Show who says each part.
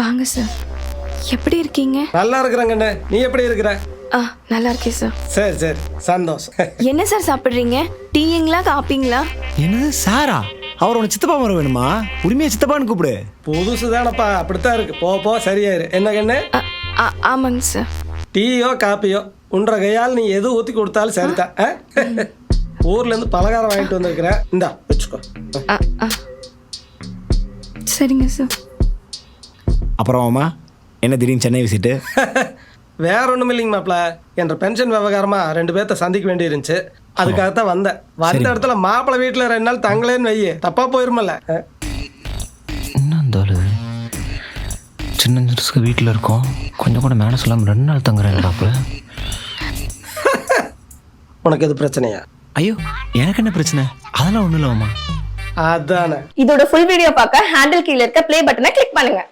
Speaker 1: வாங்க சார். எப்படி இருக்கீங்க?
Speaker 2: நல்லா இருக்கிறேங்கண்ணே. நீ எப்படி இருக்கிற?
Speaker 1: நல்லா இருக்கேன் சார்.
Speaker 2: சரி சரி, சந்தோஷம்.
Speaker 1: என்ன சார் சாப்பிட்றீங்க? டீங்களா காப்பிங்களா?
Speaker 3: என்னது சாரா? அவர் உனக்கு சித்தப்பா மரம் வேணுமா? உரிமையா சித்தப்பான்னு கூப்பிடு.
Speaker 2: புதுசு தானப்பா, அப்படித்தான் இருக்கு. போ சரியாயிரு. என்ன கண்ணு?
Speaker 1: ஆமாங்க சார்.
Speaker 2: டீயோ காப்பியோ உன்ற கையால் நீ எது ஊற்றி கொடுத்தாலும் சரிதான். ஊர்லேருந்து பலகாரம் வாங்கிட்டு வந்திருக்கிறேன், இந்தா வச்சுக்கோ.
Speaker 1: சரிங்க சார்.
Speaker 3: அப்புறம் அம்மா என்ன திடீர்னு சென்னை விசிட்டு?
Speaker 2: வேற ஒன்றும் இல்லைங்க மாப்பிள, என்ற பென்ஷன் விவகாரமா 2 பேர்த்த சந்திக்க வேண்டி இருந்துச்சு. அதுக்காகத்தான் வந்தேன். வந்த இடத்துல மாப்பிள்ளை வீட்டில் 2 நாள் தங்களேன்னு வையே, தப்பா போயிருமல்ல.
Speaker 4: என்ன இருந்தாலும் சின்ன சிறுசுக்கு வீட்டில் இருக்கோம், கொஞ்சம் கூட மேடம் சொல்லாமல் 2 நாள் தங்குறேன்டாப்புல.
Speaker 2: உனக்கு எது பிரச்சனையா?
Speaker 3: ஐயோ எனக்கு என்ன பிரச்சனை? அதெல்லாம் ஒன்றும் இல்லைம்மா.
Speaker 2: அதானே.
Speaker 5: இதோட ஃபுல் வீடியோ பார்க்க ஹேண்டில் கீழ இருக்க ப்ளே பட்டனை கிளிக் பண்ணுங்க.